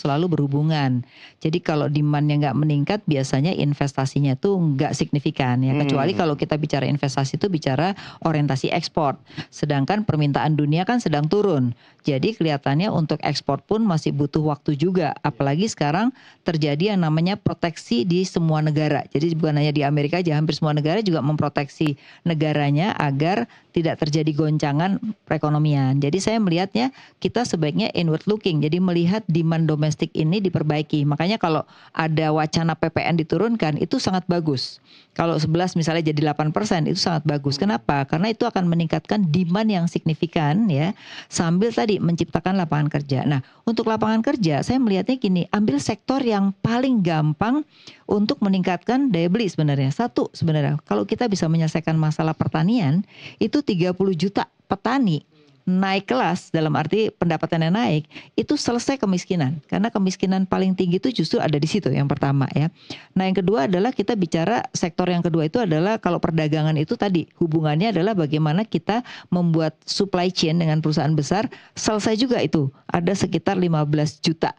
selalu berhubungan. Jadi kalau demand-nya nggak meningkat, biasanya investasinya tuh nggak signifikan ya. Kecuali kalau kita bicara investasi itu bicara orientasi ekspor. Sedangkan permintaan dunia kan sedang turun. Jadi kelihatannya untuk ekspor pun masih butuh waktu juga. Apalagi sekarang terjadi yang namanya proteksi di semua negara. Jadi bukan hanya di Amerika aja, hampir semua negara juga memproteksi negaranya agar tidak terjadi goncangan perekonomian. Jadi saya melihatnya kita sebaiknya inward looking. Jadi melihat demand domestik ini diperbaiki. Makanya kalau ada wacana PPN diturunkan itu sangat bagus. Kalau 11 misalnya jadi 8% itu sangat bagus. Kenapa? Karena itu akan meningkatkan demand yang signifikan ya. Sambil tadi menciptakan lapangan kerja. Nah, untuk lapangan kerja saya melihatnya gini, ambil sektor yang paling gampang untuk meningkatkan daya beli sebenarnya. Satu sebenarnya, kalau kita bisa menyelesaikan masalah pertanian, itu 30 juta petani naik kelas dalam arti pendapatannya naik, itu selesai kemiskinan. Karena kemiskinan paling tinggi itu justru ada di situ yang pertama ya. Nah yang kedua adalah kita bicara sektor yang kedua itu adalah kalau perdagangan itu tadi hubungannya adalah bagaimana kita membuat supply chain dengan perusahaan besar, selesai juga itu. Ada sekitar 15 juta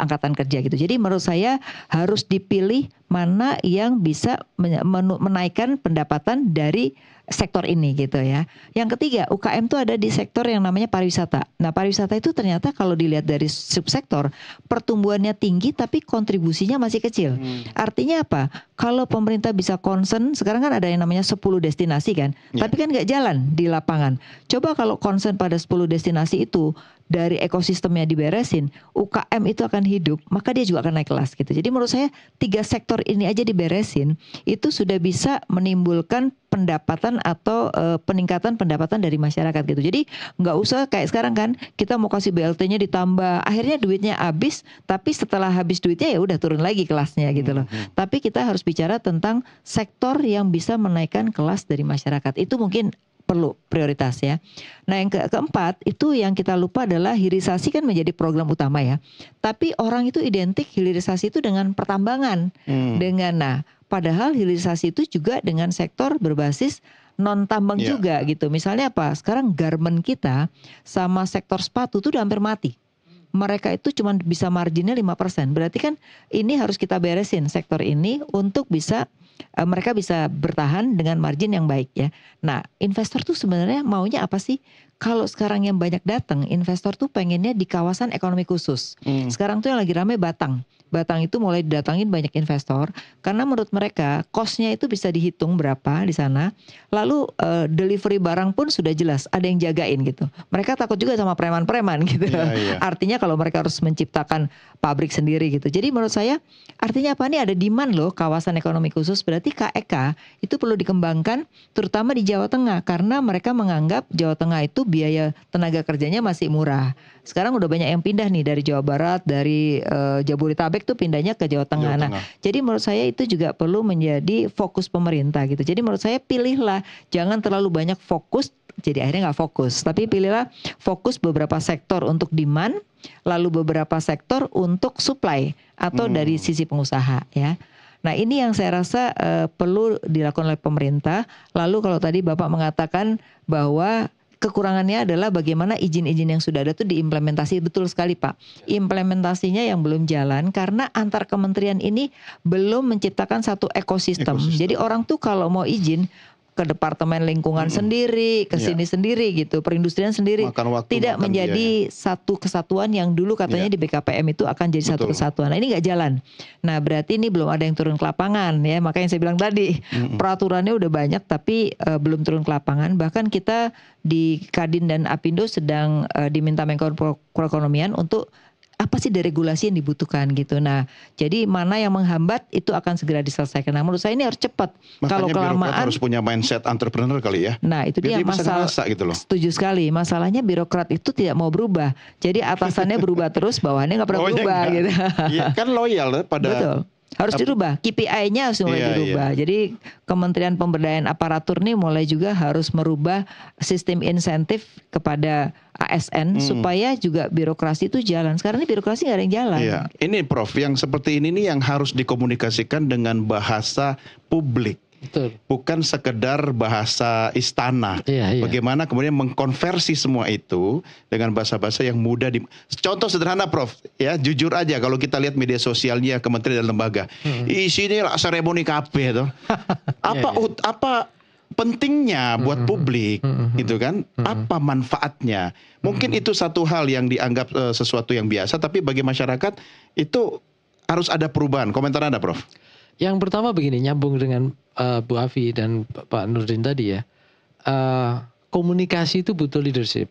angkatan kerja gitu. Jadi menurut saya harus dipilih mana yang bisa menaikkan pendapatan dari sektor ini gitu ya. Yang ketiga, UKM itu ada di sektor yang namanya pariwisata. Nah, pariwisata itu ternyata kalau dilihat dari subsektor, pertumbuhannya tinggi tapi kontribusinya masih kecil. Artinya apa? Kalau pemerintah bisa concern, sekarang kan ada yang namanya 10 destinasi kan, tapi kan nggak jalan di lapangan. Coba kalau concern pada 10 destinasi itu, dari ekosistemnya diberesin, UKM itu akan hidup, maka dia juga akan naik kelas gitu. Jadi menurut saya 3 sektor ini aja diberesin, itu sudah bisa menimbulkan pendapatan atau peningkatan pendapatan dari masyarakat gitu. Jadi nggak usah kayak sekarang kan kita mau kasih BLT-nya ditambah, akhirnya duitnya habis, tapi setelah habis duitnya ya udah turun lagi kelasnya gitu loh. Tapi kita harus bicara tentang sektor yang bisa menaikkan kelas dari masyarakat. Itu mungkin perlu prioritas ya. Nah yang keempat itu yang kita lupa adalah hilirisasi kan menjadi program utama ya. Tapi orang itu identik hilirisasi itu dengan pertambangan, dengan padahal hilirisasi itu juga dengan sektor berbasis non tambang juga gitu. Misalnya apa? Sekarang garment kita sama sektor sepatu itu udah hampir mati. Mereka itu cuma bisa marginnya 5%. Berarti kan ini harus kita beresin sektor ini untuk bisa mereka bisa bertahan dengan margin yang baik ya. Nah, investor tuh sebenarnya maunya apa sih? Kalau sekarang yang banyak datang, investor tuh pengennya di kawasan ekonomi khusus. Sekarang tuh yang lagi rame Batang. Batang itu mulai didatangin banyak investor karena menurut mereka cost-nya itu bisa dihitung berapa di sana. Lalu delivery barang pun sudah jelas, ada yang jagain gitu. Mereka takut juga sama preman-preman gitu. Artinya kalau mereka harus menciptakan pabrik sendiri gitu. Jadi menurut saya artinya apa nih, ada demand loh kawasan ekonomi khusus, berarti KEK itu perlu dikembangkan terutama di Jawa Tengah karena mereka menganggap Jawa Tengah itu biaya tenaga kerjanya masih murah. Sekarang udah banyak yang pindah nih dari Jawa Barat, dari Jabodetabek tuh pindahnya ke Jawa Tengah. Nah, jadi menurut saya itu juga perlu menjadi fokus pemerintah gitu. Jadi menurut saya pilihlah, jangan terlalu banyak fokus, jadi akhirnya nggak fokus. Tapi pilihlah fokus beberapa sektor untuk demand, lalu beberapa sektor untuk supply atau dari sisi pengusaha ya. Nah ini yang saya rasa perlu dilakukan oleh pemerintah. Lalu kalau tadi Bapak mengatakan bahwa kekurangannya adalah bagaimana izin-izin yang sudah ada itu diimplementasi. Betul sekali Pak. Implementasinya yang belum jalan karena antar kementerian ini belum menciptakan satu ekosistem. Jadi orang tuh kalau mau izin ke departemen lingkungan sendiri, ke sini sendiri gitu, perindustrian sendiri, tidak menjadi satu kesatuan yang dulu katanya di BKPM itu akan jadi satu kesatuan. Nah ini nggak jalan. Nah berarti ini belum ada yang turun ke lapangan ya, makanya saya bilang tadi peraturannya udah banyak tapi belum turun ke lapangan. Bahkan kita di Kadin dan Apindo sedang diminta Menko Perekonomian untuk apa sih deregulasi yang dibutuhkan gitu. Nah, jadi mana yang menghambat itu akan segera diselesaikan. Nah, menurut saya ini harus cepat. Kalau kelamaan harus punya mindset entrepreneur kali ya. Nah, itu dia masalah. Gitu loh. Setuju sekali. Masalahnya birokrat itu tidak mau berubah. Jadi atasannya berubah terus, bawahannya nggak pernah berubah gitu. Iya, kan loyal pada. Betul. Harus dirubah, KPI-nya harus mulai dirubah. Jadi Kementerian Pemberdayaan Aparatur nih mulai juga harus merubah sistem insentif kepada ASN supaya juga birokrasi itu jalan. Sekarang ini birokrasi nggak ada yang jalan. Iya. Ini Prof, yang seperti ini nih yang harus dikomunikasikan dengan bahasa publik. Betul. Bukan sekedar bahasa istana. Iya. Bagaimana kemudian mengkonversi semua itu dengan bahasa-bahasa yang mudah. Contoh sederhana, Prof. Ya, jujur aja kalau kita lihat media sosialnya kementerian dan lembaga, isinya seremoni kabeh tuh. Apa pentingnya buat publik, gitu kan? Apa manfaatnya? Mungkin itu satu hal yang dianggap sesuatu yang biasa, tapi bagi masyarakat itu harus ada perubahan. Komentar Anda, Prof? Yang pertama begini, nyambung dengan Bu Afi dan Pak Nurdin tadi ya. Komunikasi itu butuh leadership,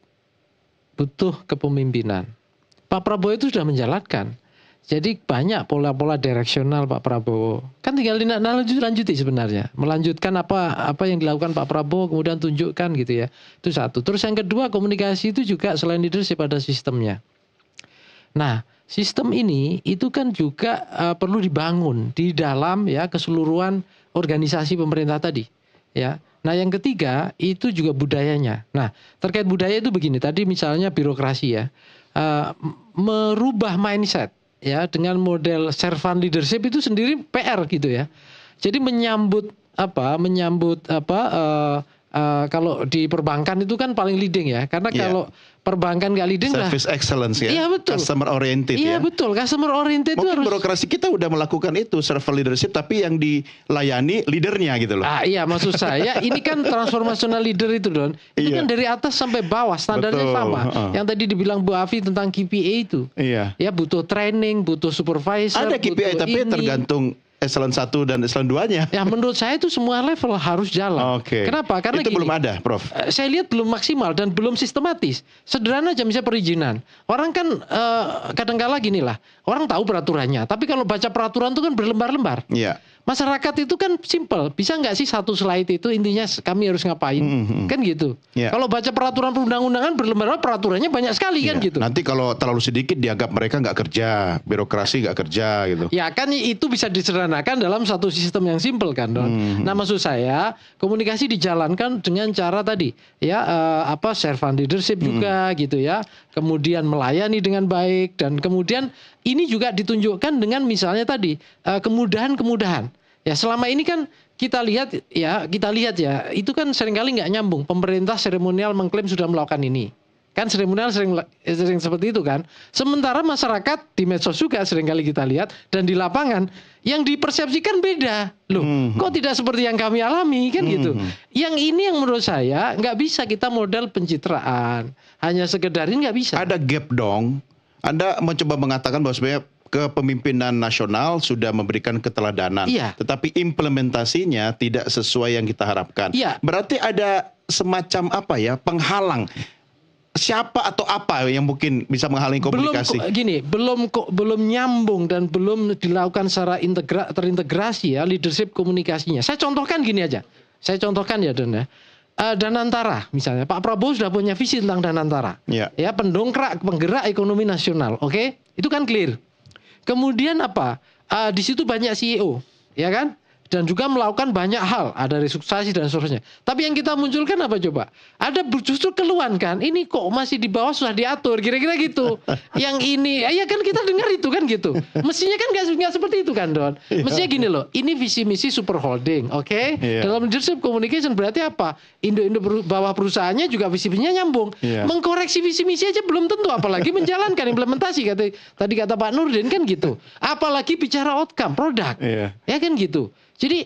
butuh kepemimpinan. Pak Prabowo itu sudah menjalankan. Jadi banyak pola-pola direksional Pak Prabowo. Kan tinggal lanjuti sebenarnya. Melanjutkan apa yang dilakukan Pak Prabowo, kemudian tunjukkan gitu ya. Itu satu. Terus yang kedua, komunikasi itu juga selain leadership ada sistemnya. Nah, sistem ini itu kan juga perlu dibangun di dalam ya keseluruhan organisasi pemerintah tadi. Ya. Nah, yang ketiga itu juga budayanya. Nah, terkait budaya itu begini. Tadi misalnya birokrasi ya. Merubah mindset. Ya, dengan model servant leadership itu sendiri PR gitu ya. Jadi menyambut kalau di perbankan itu kan paling leading ya. Karena kalau perbankan nggak leading lah. Service excellence ya. Iya betul. Customer oriented ya. Iya betul. Customer oriented itu mungkin harus. Birokrasi kita udah melakukan itu servant leadership, tapi yang dilayani leadernya gitu loh. Iya, maksud saya ini kan transformational leader itu Don. Itu kan dari atas sampai bawah standarnya sama. Yang tadi dibilang Bu Afi tentang KPI itu. Iya. Ya butuh training, butuh supervisor. Ada KPI tapi tergantung eselon 1 dan eselon 2-nya. Ya menurut saya itu semua level harus jalan. Oke. Kenapa? Karena itu gini, belum ada, Prof. Saya lihat belum maksimal dan belum sistematis. Sederhana aja misalnya perizinan. Orang kan kadang-kala gini lah. Orang tahu peraturannya, tapi kalau baca peraturan itu kan berlembar-lembar. Iya. Masyarakat itu kan simple. Bisa nggak sih satu slide itu intinya kami harus ngapain? Kan gitu. Yeah. Kalau baca peraturan perundang-undangan berlembar-lembar peraturannya banyak sekali kan gitu. Nanti kalau terlalu sedikit dianggap mereka nggak kerja, birokrasi nggak kerja gitu. Ya kan itu bisa disederhanakan dalam satu sistem yang simple kan Don. Nah maksud saya komunikasi dijalankan dengan cara tadi ya servant leadership juga gitu ya. Kemudian melayani dengan baik dan kemudian ini juga ditunjukkan dengan misalnya tadi kemudahan-kemudahan. Ya selama ini kan kita lihat ya itu kan seringkali nggak nyambung. Pemerintah seremonial mengklaim sudah melakukan ini. Kan seremonial sering seperti itu kan. Sementara masyarakat di medsos juga seringkali kita lihat dan di lapangan yang dipersepsikan beda. Loh, kok tidak seperti yang kami alami kan gitu. Yang ini yang menurut saya nggak bisa kita model pencitraan. Hanya sekedar ini nggak bisa. Ada gap dong. Anda mencoba mengatakan bahwa sebenarnya kepemimpinan nasional sudah memberikan keteladanan. Iya. Tetapi implementasinya tidak sesuai yang kita harapkan. Iya. Berarti ada semacam penghalang. Siapa atau apa yang mungkin bisa menghalangi komunikasi? Belum nyambung dan belum dilakukan secara terintegrasi ya leadership komunikasinya. Saya contohkan gini aja. Saya contohkan ya Don ya. Danantara misalnya Pak Prabowo sudah punya visi tentang Danantara. Ya, Penggerak ekonomi nasional. Oke? Itu kan clear. Kemudian di situ banyak CEO, ya kan? Dan juga melakukan banyak hal, ada restrukturisasi dan seterusnya. Tapi yang kita munculkan apa coba? Ada justru keluhan kan, ini kok masih di bawah sudah diatur, kira-kira gitu. Yang ini, ya kan kita dengar itu kan gitu. Mestinya kan nggak seperti itu kan Don. Mestinya gini loh, ini visi misi super holding, oke? Dalam leadership communication berarti apa? Indo bawah perusahaannya juga visi misinya nyambung. Mengkoreksi visi misi aja belum tentu, apalagi menjalankan implementasi. Tadi kata Pak Nurdin kan gitu. Apalagi bicara outcome, produk, ya kan gitu. Jadi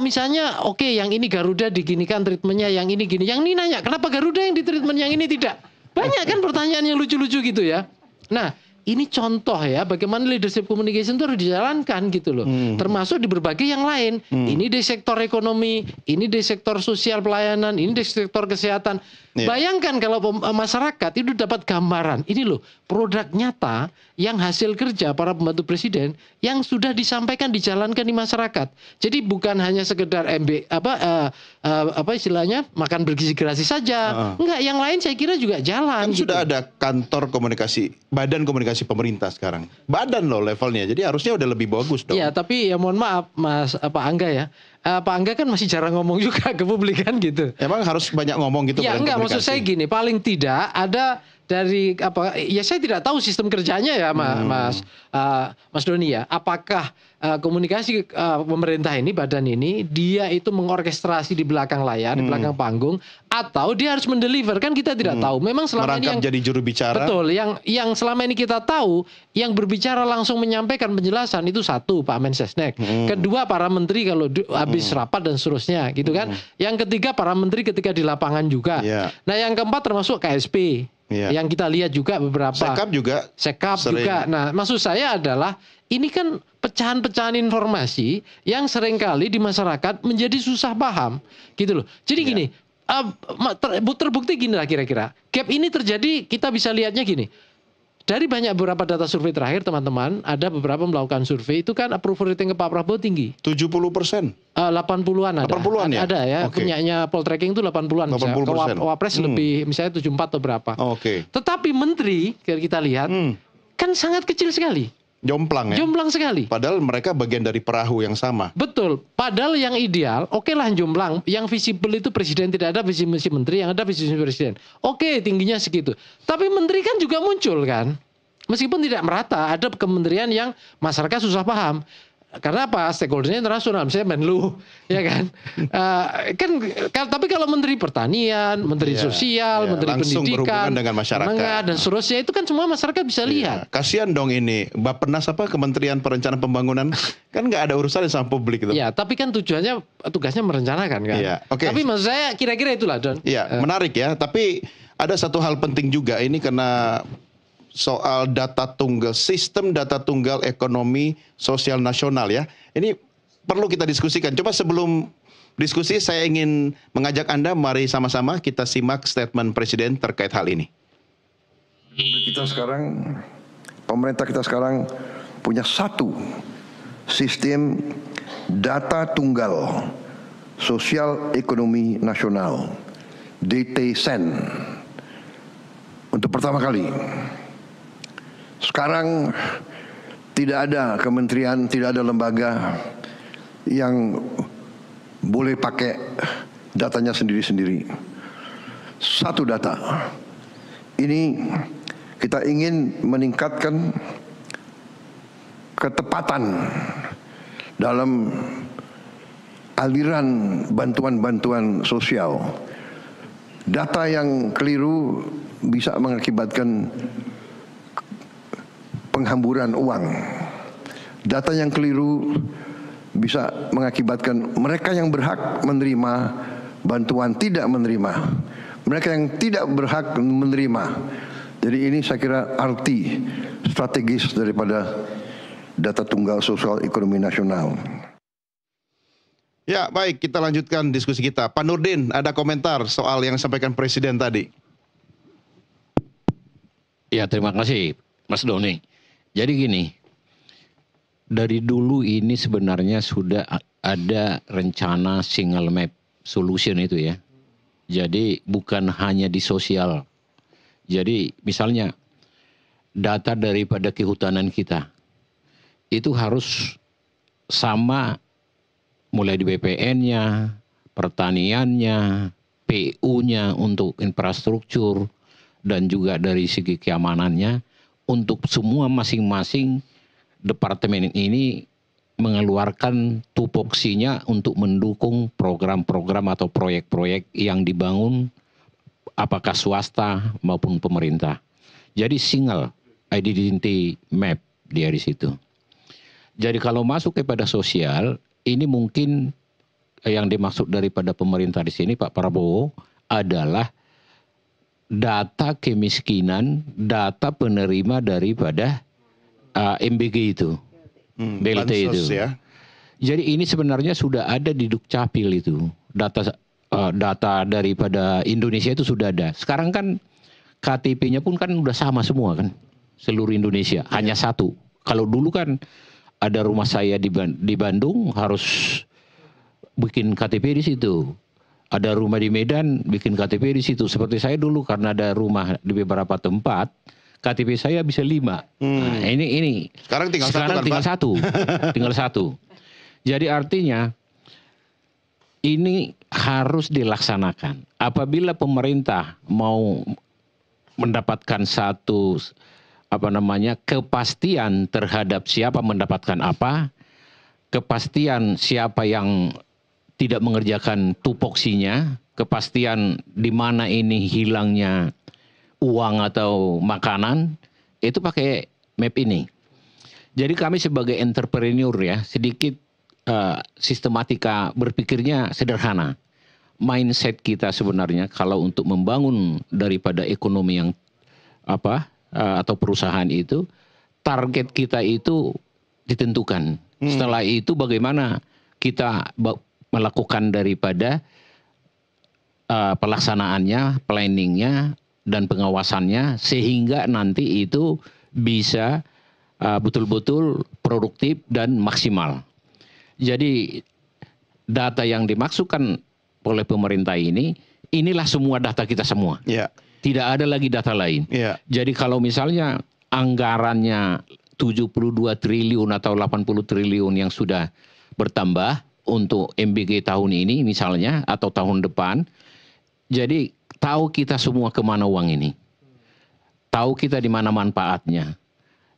misalnya yang ini Garuda diginikan treatmentnya, yang ini gini. Yang ini nanya kenapa Garuda yang di treatment yang ini tidak. Banyak kan pertanyaan yang lucu-lucu gitu ya. Nah ini contoh ya bagaimana leadership communication itu harus dijalankan gitu loh. Termasuk di berbagai yang lain. Ini di sektor ekonomi, ini di sektor sosial pelayanan, ini di sektor kesehatan. Bayangkan kalau masyarakat itu dapat gambaran. Ini loh produk nyata yang hasil kerja para pembantu presiden yang sudah disampaikan dijalankan di masyarakat. Jadi bukan hanya sekedar istilahnya makan bergizi-gizi saja. Enggak, yang lain saya kira juga jalan. Kan gitu. sudah ada kantor komunikasi, badan komunikasi pemerintah sekarang. Badan loh levelnya. Jadi harusnya udah lebih bagus dong. Iya, tapi ya mohon maaf Mas Pak Angga ya. Pak Angga kan masih jarang ngomong juga ke publik kan gitu. Emang harus banyak ngomong gitu. Ya enggak, maksud saya gini, paling tidak ada dari apa? Ya saya tidak tahu sistem kerjanya ya, Mas Doni ya. Apakah komunikasi pemerintah ini, badan ini, dia itu mengorkestrasi di belakang layar, di belakang panggung, atau dia harus mendeliver, kan kita tidak tahu. Memang selama ini yang jadi juru bicara. betul, yang selama ini kita tahu, yang berbicara langsung menyampaikan penjelasan itu satu Pak Mensesnek, kedua para menteri kalau habis rapat dan seterusnya, gitu kan. Yang ketiga para menteri ketika di lapangan juga. Nah yang keempat termasuk KSP. Yang kita lihat juga beberapa Sekap juga juga. Nah, maksud saya adalah ini kan pecahan-pecahan informasi yang seringkali di masyarakat menjadi susah paham, gitu loh. Jadi gini, terbukti gini lah kira-kira. Gap ini terjadi, kita bisa lihatnya gini. Dari banyak beberapa data survei terakhir teman-teman, ada beberapa melakukan survei itu kan approval rating ke Pak Prabowo tinggi. 70%. 80-an ada. 80-an ya? Ada ya, punyanya Poltreking itu 80-an. 80%. Wapres lebih, misalnya 74 atau berapa. Tetapi menteri, kita lihat, kan sangat kecil sekali. Jomplang ya? Jomplang sekali. Padahal mereka bagian dari perahu yang sama. Betul. Padahal yang ideal, oke lah jomplang. Yang visible itu presiden, tidak ada visi misi menteri, yang ada visi misi presiden. Oke, tingginya segitu. Tapi menteri kan juga muncul kan. Meskipun tidak merata, ada kementerian yang masyarakat susah paham. Karena apa? Stakeholdernya internasional, misalnya Menlu, ya kan? Tapi kalau Menteri Pertanian, Menteri Sosial, Menteri Pendidikan, dengan masyarakat, dan seterusnya itu kan semua masyarakat bisa lihat. Kasihan dong ini, Bappenas Kementerian Perencanaan Pembangunan kan nggak ada urusan sama publik itu. Ya, tapi kan tugasnya merencanakan kan. Tapi maksud saya kira-kira itulah Don. Iya, menarik ya. Tapi ada satu hal penting juga ini karena soal sistem data tunggal ekonomi sosial nasional ya. Ini perlu kita diskusikan. Coba sebelum diskusi saya ingin mengajak Anda, mari sama-sama kita simak statement Presiden terkait hal ini. Pemerintah kita sekarang punya satu sistem data tunggal sosial ekonomi nasional, DTSEN. Untuk pertama kali. Sekarang tidak ada kementerian, tidak ada lembaga yang boleh pakai datanya sendiri-sendiri. Satu data. Ini kita ingin meningkatkan ketepatan dalam aliran bantuan-bantuan sosial. Data yang keliru bisa mengakibatkan penghamburan uang. Data yang keliru bisa mengakibatkan mereka yang berhak menerima bantuan tidak menerima. Mereka yang tidak berhak menerima. Jadi ini saya kira arti strategis daripada data tunggal sosial ekonomi nasional. Ya, baik, kita lanjutkan diskusi kita. Pak Nurdin, ada komentar soal yang disampaikan Presiden tadi? Ya, terima kasih Mas Doni. Jadi gini, dari dulu ini sebenarnya sudah ada rencana single map solution itu ya. Jadi bukan hanya di sosial. Jadi misalnya data daripada kehutanan kita itu harus sama mulai di BPN-nya, pertaniannya, PU-nya untuk infrastruktur dan juga dari segi keamanannya. Untuk semua masing-masing departemen ini mengeluarkan tupoksinya untuk mendukung program-program atau proyek-proyek yang dibangun apakah swasta maupun pemerintah. Jadi single identity map dia di situ. Jadi kalau masuk kepada sosial, ini mungkin yang dimaksud daripada pemerintah di sini Pak Prabowo adalah data kemiskinan, data penerima daripada MBG itu, BLT itu. Ya. Jadi ini sebenarnya sudah ada di Dukcapil itu, data daripada Indonesia itu sudah ada. Sekarang kan KTP-nya pun kan udah sama semua kan, seluruh Indonesia, hanya satu. Kalau dulu kan ada rumah saya di Bandung harus bikin KTP di situ. Ada rumah di Medan bikin KTP di situ. Seperti saya dulu karena ada rumah di beberapa tempat, KTP saya bisa 5. Nah, ini. Sekarang tinggal satu. Tinggal satu. Jadi artinya ini harus dilaksanakan. Apabila pemerintah mau mendapatkan satu kepastian terhadap siapa mendapatkan apa, kepastian siapa yang tidak mengerjakan tupoksinya, kepastian di mana ini hilangnya uang atau makanan, itu pakai map ini. Jadi kami sebagai entrepreneur ya, sedikit sistematika berpikirnya sederhana. Mindset kita sebenarnya kalau untuk membangun daripada ekonomi yang atau perusahaan itu, target kita itu ditentukan. Setelah itu bagaimana kita melakukan daripada pelaksanaannya, planningnya, dan pengawasannya sehingga nanti itu bisa betul-betul produktif dan maksimal. Jadi data yang dimaksudkan oleh pemerintah inilah semua data kita semua. Ya. Tidak ada lagi data lain. Ya. Jadi kalau misalnya anggarannya 72 triliun atau 80 triliun yang sudah bertambah untuk MBG tahun ini misalnya atau tahun depan, jadi tahu kita semua kemana uang ini. Tahu kita di mana manfaatnya.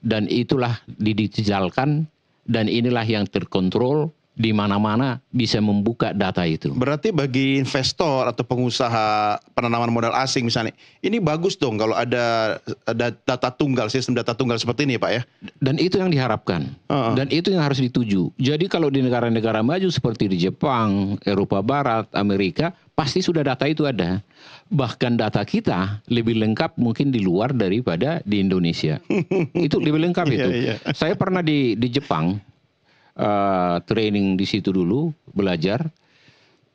Dan itulah didigitalkan dan inilah yang terkontrol di mana-mana bisa membuka data itu. Berarti bagi investor atau pengusaha penanaman modal asing misalnya, ini bagus dong kalau ada data tunggal, sistem data tunggal seperti ini Pak ya? Dan itu yang diharapkan. Dan itu yang harus dituju. Jadi kalau di negara-negara maju seperti di Jepang, Eropa Barat, Amerika, pasti sudah data itu ada. Bahkan data kita lebih lengkap mungkin di luar daripada di Indonesia. Itu lebih lengkap itu. Iya. Saya pernah di Jepang, training di situ dulu, belajar.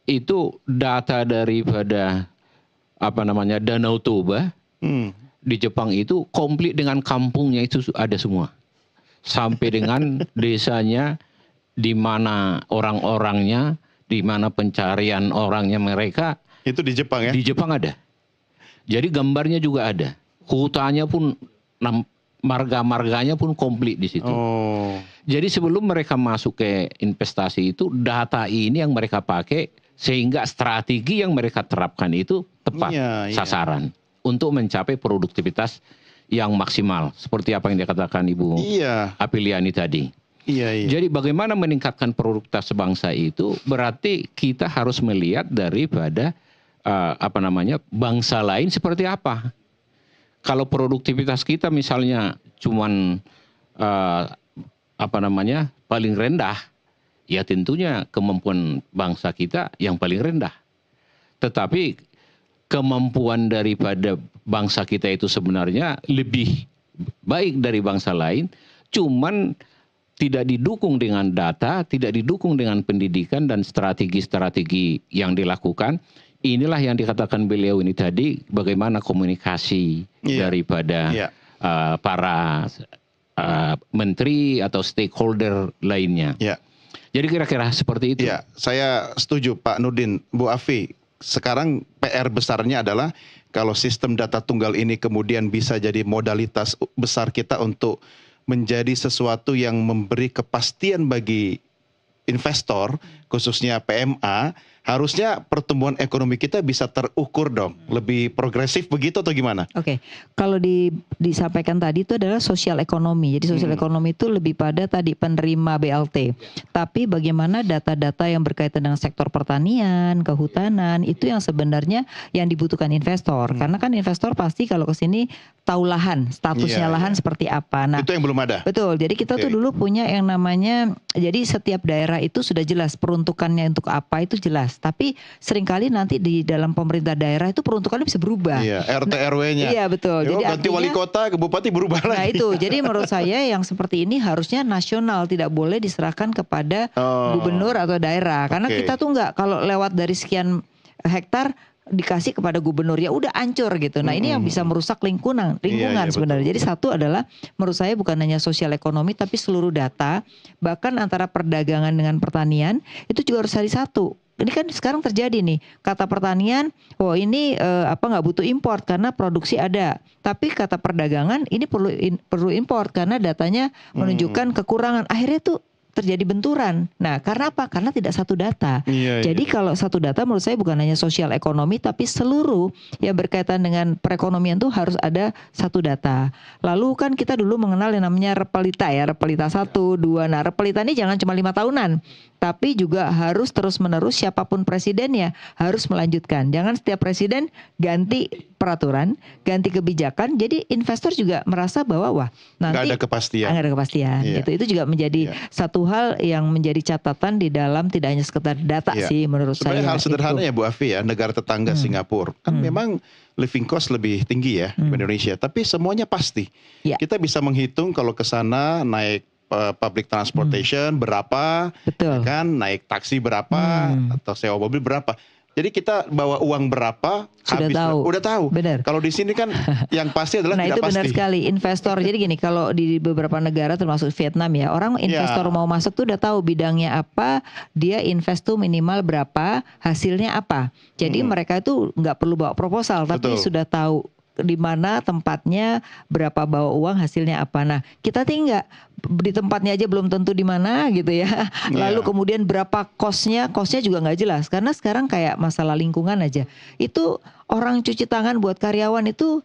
Itu data daripada Danau Toba di Jepang itu komplit dengan kampungnya itu ada semua. Sampai dengan desanya, di mana orang-orangnya, di mana pencarian orangnya mereka. Itu di Jepang ya? Di Jepang ada. Jadi gambarnya juga ada. Hutannya pun, marga-marganya pun komplit di situ. Oh. Jadi sebelum mereka masuk ke investasi itu, data ini yang mereka pakai sehingga strategi yang mereka terapkan itu tepat sasaran untuk mencapai produktivitas yang maksimal. Seperti apa yang dikatakan Ibu Apiliani tadi. Jadi bagaimana meningkatkan produktivitas bangsa itu berarti kita harus melihat daripada bangsa lain seperti apa. Kalau produktivitas kita misalnya cuman paling rendah, ya tentunya kemampuan bangsa kita yang paling rendah. Tetapi kemampuan daripada bangsa kita itu sebenarnya lebih baik dari bangsa lain, cuman tidak didukung dengan data, tidak didukung dengan pendidikan dan strategi-strategi yang dilakukan. Inilah yang dikatakan beliau ini tadi, bagaimana komunikasi daripada para menteri atau stakeholder lainnya. Jadi kira-kira seperti itu. Ya, saya setuju Pak Nurdin, Bu Afi. Sekarang PR besarnya adalah kalau sistem data tunggal ini kemudian bisa jadi modalitas besar kita untuk menjadi sesuatu yang memberi kepastian bagi investor, khususnya PMA, harusnya pertumbuhan ekonomi kita bisa terukur dong, lebih progresif begitu atau gimana? Oke, kalau disampaikan tadi itu adalah sosial ekonomi. Jadi sosial ekonomi itu lebih pada tadi penerima BLT. Tapi bagaimana data-data yang berkaitan dengan sektor pertanian, kehutanan, itu yang sebenarnya yang dibutuhkan investor. Karena kan investor pasti kalau ke sini tahu lahan, statusnya lahan seperti apa. Nah, itu yang belum ada. Betul. Jadi kita tuh dulu punya yang namanya, jadi setiap daerah itu sudah jelas peruntukannya untuk apa itu jelas. Tapi seringkali nanti di dalam pemerintah daerah itu peruntukannya bisa berubah. Iya, RT RW-nya. Iya, betul. Jadi ganti wali kota ke bupati berubah lagi. Nah itu, jadi menurut saya yang seperti ini harusnya nasional, tidak boleh diserahkan kepada gubernur atau daerah. Karena kita tuh nggak, kalau lewat dari sekian hektar dikasih kepada gubernur ya udah hancur gitu. Nah ini yang bisa merusak lingkungan sebenarnya. Jadi satu adalah menurut saya bukan hanya sosial ekonomi tapi seluruh data, bahkan antara perdagangan dengan pertanian itu juga harus hari satu. Ini kan sekarang terjadi nih, kata pertanian, ini nggak butuh import karena produksi ada. Tapi kata perdagangan ini perlu import karena datanya menunjukkan kekurangan. Akhirnya tuh terjadi benturan. Nah, karena apa? Karena tidak satu data. Jadi kalau satu data menurut saya bukan hanya sosial ekonomi, tapi seluruh yang berkaitan dengan perekonomian tuh harus ada satu data. Lalu kan kita dulu mengenal yang namanya repelita ya, repelita 1, 2. Nah, repelita ini jangan cuma 5 tahunan, tapi juga harus terus-menerus siapapun presidennya harus melanjutkan. Jangan setiap presiden ganti peraturan, ganti kebijakan. Jadi investor juga merasa bahwa wah nanti nggak ada kepastian. Nggak ada kepastian. Iya. Gitu. Itu juga menjadi satu hal yang menjadi catatan di dalam tidak hanya sekedar data sih menurut Sebenarnya saya. hal sederhana ya Bu Afi ya, negara tetangga Singapura kan memang living cost lebih tinggi ya Indonesia, tapi semuanya pasti. Ya. Kita bisa menghitung kalau ke sana naik public transportation berapa, Betul. ya kan, naik taksi berapa atau sewa mobil berapa. Jadi kita bawa uang berapa, Sudah habis tahu. udah tahu. Benar. Kalau di sini kan yang pasti adalah Nah tidak itu benar pasti. sekali investor. Jadi gini, kalau di beberapa negara termasuk Vietnam ya, orang investor mau masuk tuh udah tahu bidangnya apa, dia invest tuh minimal berapa, hasilnya apa. Jadi mereka itu nggak perlu bawa proposal, tapi Betul. sudah tahu di mana tempatnya, berapa bawa uang, hasilnya apa. Nah kita tinggal di tempatnya aja belum tentu di mana gitu ya. Lalu kemudian berapa kosnya juga nggak jelas. Karena sekarang kayak masalah lingkungan aja, itu orang cuci tangan buat karyawan itu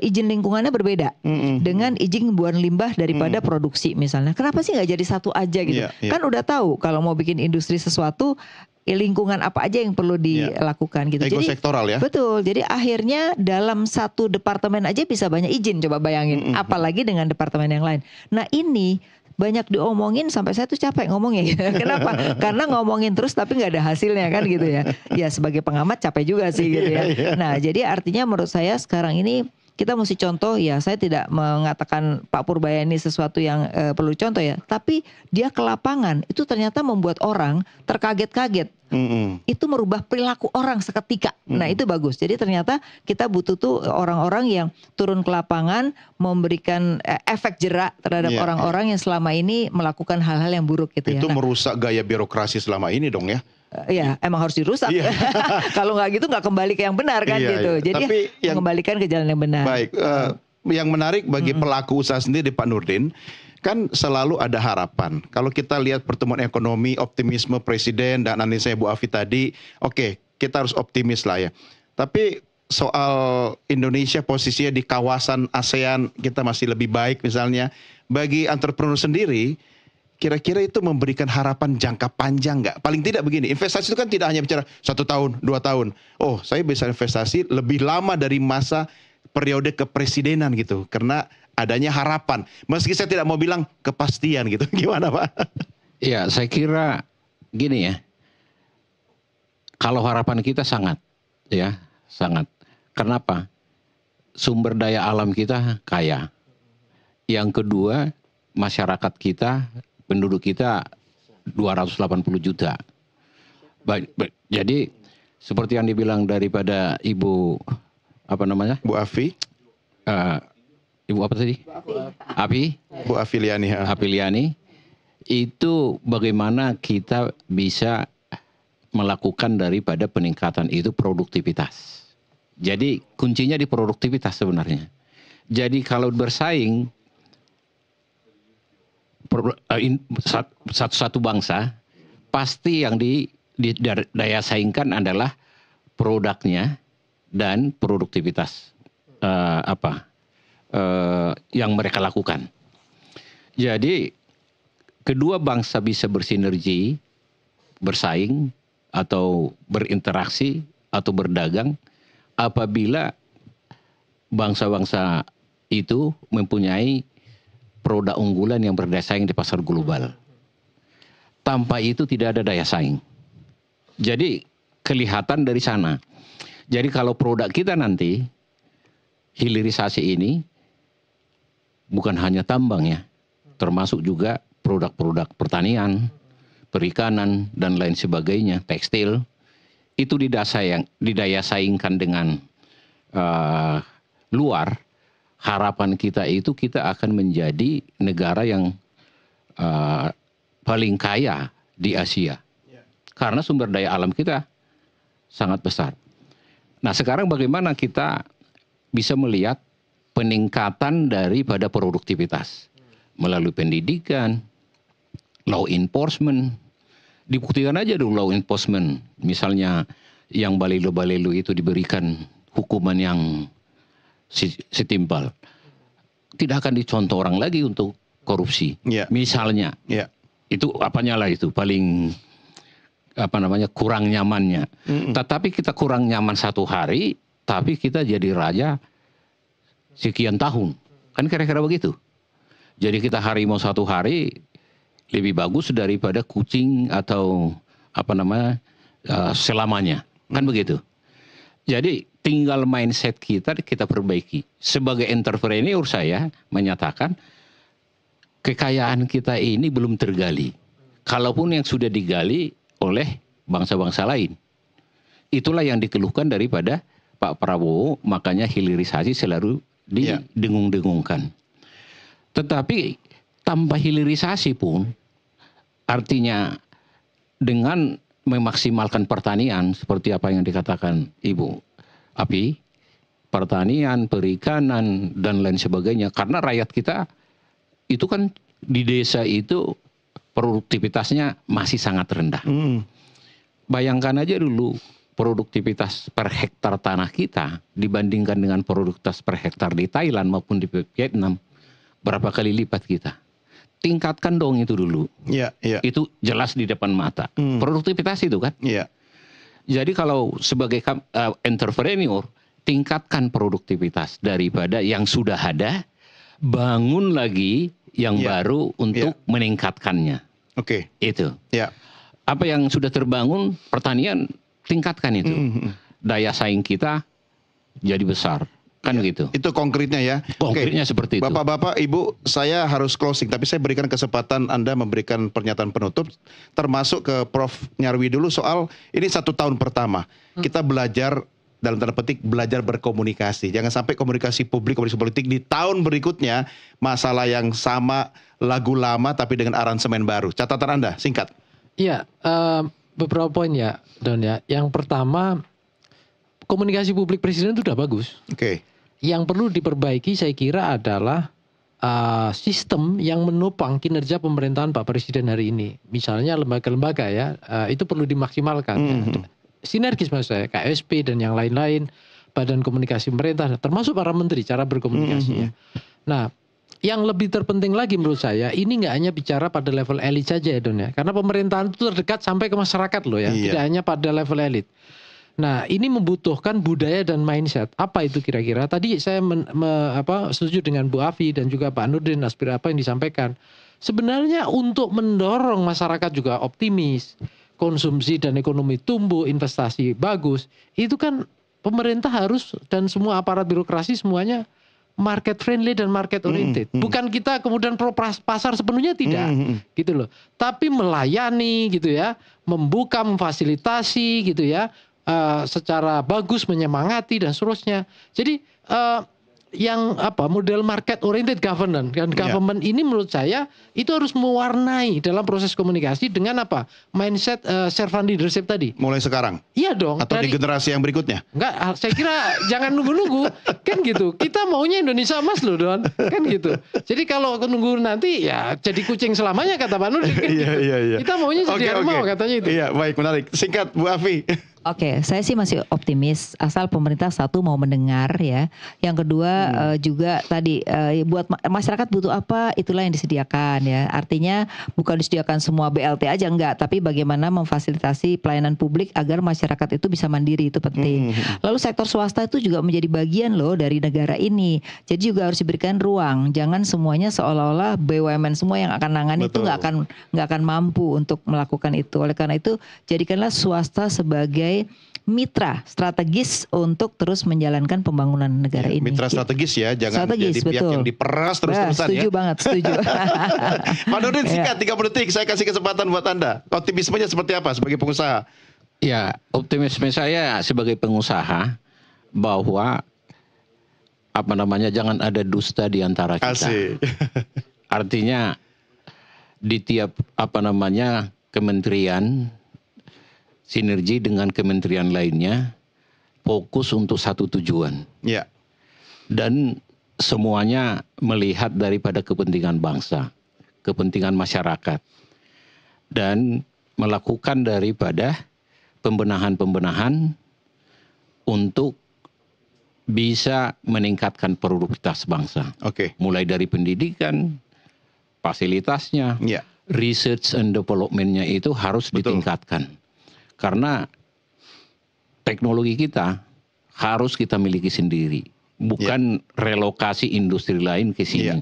izin lingkungannya berbeda dengan izin buang limbah daripada produksi misalnya. Kenapa sih nggak jadi satu aja gitu? Kan udah tahu kalau mau bikin industri sesuatu, lingkungan apa aja yang perlu dilakukan gitu. Ego Jadi sektoral ya. betul. Jadi akhirnya dalam satu departemen aja bisa banyak izin, coba bayangin. Apalagi dengan departemen yang lain. Nah ini banyak diomongin sampai saya tuh capek ngomongnya. Kenapa? Karena ngomongin terus tapi nggak ada hasilnya kan gitu ya. Ya sebagai pengamat capek juga sih gitu ya. Nah jadi artinya menurut saya sekarang ini kita mesti contoh ya. Saya tidak mengatakan Pak Purbaya ini sesuatu yang perlu contoh ya. Tapi dia ke lapangan itu ternyata membuat orang terkaget-kaget. Itu merubah perilaku orang seketika. Nah itu bagus. Jadi ternyata kita butuh tuh orang-orang yang turun ke lapangan, memberikan efek jerak terhadap orang-orang yang selama ini melakukan hal-hal yang buruk gitu ya. Itu merusak gaya birokrasi selama ini dong ya. Ya emang harus dirusak. Kalau nggak gitu nggak kembali ke yang benar kan gitu. Jadi Tapi mengembalikan ke jalan yang benar. Baik, yang menarik bagi pelaku usaha sendiri Pak Nurdin, kan selalu ada harapan. Kalau kita lihat pertumbuhan ekonomi, optimisme Presiden dan analisa Bu Afi tadi, oke, kita harus optimis lah ya. Tapi soal Indonesia posisinya di kawasan ASEAN, kita masih lebih baik misalnya. Bagi entrepreneur sendiri, kira-kira itu memberikan harapan jangka panjang nggak? Paling tidak begini, investasi itu kan tidak hanya bicara 1 tahun, 2 tahun. Oh, saya bisa investasi lebih lama dari masa periode kepresidenan gitu. Karena adanya harapan. Meski saya tidak mau bilang kepastian gitu. Gimana Pak? Ya, saya kira gini ya. Kalau harapan kita sangat. Kenapa? Sumber daya alam kita kaya. Yang kedua, masyarakat kita, penduduk kita 280 juta. Jadi seperti yang dibilang daripada Ibu Bu Afi? Ibu apa tadi? Api? Bu Afiliani. Afiliani. Itu bagaimana kita bisa melakukan daripada peningkatan itu produktivitas. Jadi kuncinya di produktivitas sebenarnya. Jadi kalau bersaing satu bangsa, pasti yang daya saingkan adalah produknya dan produktivitas yang mereka lakukan. Jadi kedua bangsa bisa bersinergi, bersaing atau berinteraksi atau berdagang apabila bangsa-bangsa itu mempunyai produk unggulan yang berdaya saing di pasar global. Tanpa itu tidak ada daya saing. Jadi kelihatan dari sana. Jadi kalau produk kita nanti hilirisasi ini bukan hanya tambang ya, termasuk juga produk-produk pertanian, perikanan dan lain sebagainya, tekstil, itu didaya saingkan dengan luar. Harapan kita itu kita akan menjadi negara yang paling kaya di Asia. Karena sumber daya alam kita sangat besar. Nah sekarang bagaimana kita bisa melihat peningkatan daripada produktivitas melalui pendidikan, law enforcement. Dibuktikan aja dulu law enforcement. Misalnya yang balelo-balelo itu diberikan hukuman yang setimpal. Tidak akan dicontoh orang lagi untuk korupsi. Ya. Misalnya. Ya. Itu apanya lah itu paling kurang nyamannya. Tetapi kita kurang nyaman 1 hari, tapi kita jadi raja sekian tahun. Kan kira-kira begitu. Jadi kita harimau 1 hari lebih bagus daripada kucing atau selamanya. Kan begitu. Jadi tinggal mindset kita perbaiki. Sebagai entrepreneur saya menyatakan kekayaan kita ini belum tergali. Kalaupun yang sudah digali oleh bangsa-bangsa lain. Itulah yang dikeluhkan daripada Pak Prabowo, makanya hilirisasi selalu didengung-dengungkan. Tetapi tanpa hilirisasi pun, artinya dengan memaksimalkan pertanian, seperti apa yang dikatakan Ibu Api, pertanian, perikanan, dan lain sebagainya. Karena rakyat kita itu kan di desa itu produktivitasnya masih sangat rendah. Bayangkan aja dulu produktivitas per hektar tanah kita dibandingkan dengan produktivitas per hektar di Thailand maupun di Vietnam, berapa kali lipat kita. Tingkatkan dong itu dulu. Iya. Itu jelas di depan mata. Produktivitas itu kan. Iya. Jadi kalau sebagai entrepreneur, tingkatkan produktivitas daripada yang sudah ada, bangun lagi yang baru untuk meningkatkannya. Oke. Itu. Ya. Apa yang sudah terbangun, pertanian tingkatkan itu. Daya saing kita jadi besar. Kan gitu. Itu konkretnya ya. Konkretnya seperti itu. Bapak-bapak, Ibu, saya harus closing. Tapi saya berikan kesempatan Anda memberikan pernyataan penutup. Termasuk ke Prof. Nyarwi dulu soal ini 1 tahun pertama. Kita belajar, dalam tanda petik, belajar berkomunikasi. Jangan sampai komunikasi publik, komunikasi politik di tahun berikutnya masalah yang sama, lagu lama tapi dengan aransemen baru. Catatan Anda, singkat. Iya, beberapa poin ya, Don ya. Yang pertama, komunikasi publik presiden itu sudah bagus. Oke. Yang perlu diperbaiki saya kira adalah sistem yang menopang kinerja pemerintahan Pak Presiden hari ini. Misalnya lembaga-lembaga ya, itu perlu dimaksimalkan. Sinergis maksud saya, KSP dan yang lain-lain, Badan Komunikasi Pemerintah, termasuk para menteri, cara berkomunikasinya. Nah, yang lebih terpenting lagi menurut saya, ini nggak hanya bicara pada level elit saja ya Don ya. Karena pemerintahan itu terdekat sampai ke masyarakat loh ya, tidak hanya pada level elit. Nah, ini membutuhkan budaya dan mindset. Apa itu kira-kira? Tadi saya setuju dengan Bu Afi dan juga Pak Nurdin, aspirasi apa yang disampaikan. Sebenarnya untuk mendorong masyarakat juga optimis, konsumsi dan ekonomi tumbuh, investasi bagus, itu kan pemerintah harus dan semua aparat birokrasi semuanya market friendly dan market oriented. Bukan kita kemudian pro pasar sepenuhnya, tidak, gitu loh. Tapi melayani gitu ya, membuka, memfasilitasi gitu ya, secara bagus, menyemangati dan seterusnya. Jadi yang model market oriented governance dan government ini menurut saya itu harus mewarnai dalam proses komunikasi dengan mindset servant leadership tadi. Mulai sekarang? Iya dong. Atau di generasi yang berikutnya? Enggak, saya kira jangan nunggu-nunggu. Kan gitu. Kita maunya Indonesia emas loh Don. Kan gitu. Jadi kalau nunggu nanti ya jadi kucing selamanya kata Pak Nur. Kan gitu. Iya. Kita maunya jadi harimau katanya itu. Iya, baik, menarik. Singkat Bu Afi. Oke, saya sih masih optimis asal pemerintah satu mau mendengar ya. Yang kedua juga tadi buat masyarakat butuh apa, itulah yang disediakan ya. Artinya bukan disediakan semua BLT aja enggak, tapi bagaimana memfasilitasi pelayanan publik agar masyarakat itu bisa mandiri, itu penting. Lalu sektor swasta itu juga menjadi bagian loh dari negara ini. Jadi juga harus diberikan ruang. Jangan semuanya seolah-olah BUMN semua yang akan nangani itu nggak akan mampu untuk melakukan itu. Oleh karena itu jadikanlah swasta sebagai mitra strategis untuk terus menjalankan pembangunan negara ini. Mitra strategis ya, jangan strategis, jadi pihak yang diperas terus-terusan ya. Setuju banget, setuju. Pak Nurdin, singkat 30 detik, saya kasih kesempatan buat Anda. Optimismenya seperti apa sebagai pengusaha? Ya, optimisme saya sebagai pengusaha bahwa jangan ada dusta di antara kita. Asik. Artinya di tiap kementerian sinergi dengan kementerian lainnya, fokus untuk satu tujuan. Ya. Dan semuanya melihat daripada kepentingan bangsa, kepentingan masyarakat. dan melakukan daripada pembenahan-pembenahan untuk bisa meningkatkan produktivitas bangsa. Oke. Mulai dari pendidikan, fasilitasnya, Ya. research and development-nya itu harus Betul. ditingkatkan. Karena teknologi kita harus kita miliki sendiri, bukan relokasi industri lain ke sini. Ya.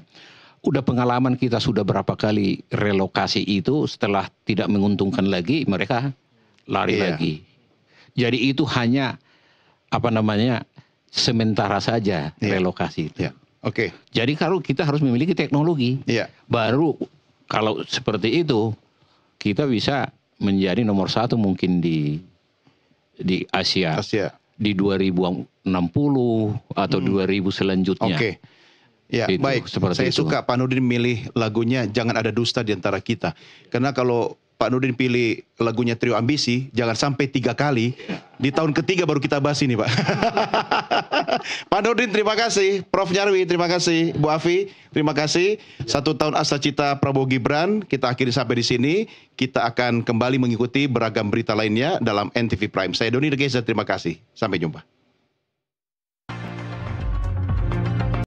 Udah pengalaman kita sudah berapa kali relokasi itu, setelah tidak menguntungkan lagi, mereka lari Iya. lagi. Jadi itu hanya sementara saja Iya. relokasi itu. Ya. Oke. Jadi kalau kita harus memiliki teknologi, Iya. baru kalau seperti itu kita bisa menjadi nomor 1 mungkin di Asia, di 2060 atau 2000 selanjutnya. Oke. Ya, Itu, baik. seperti Saya itu. suka Pak Nurdin milih lagunya Jangan Ada Dusta di Antara Kita. Karena kalau Pak Nurdin pilih lagunya Trio Ambisi, jangan sampai 3 kali. Di tahun ketiga baru kita bahas ini, Pak. Pak Nurdin terima kasih, Prof Nyarwi terima kasih, Bu Afi terima kasih. 1 tahun Asa Cita Prabowo Gibran kita akhiri sampai di sini. Kita akan kembali mengikuti beragam berita lainnya dalam NTV Prime. Saya Doni Regeza, terima kasih. Sampai jumpa.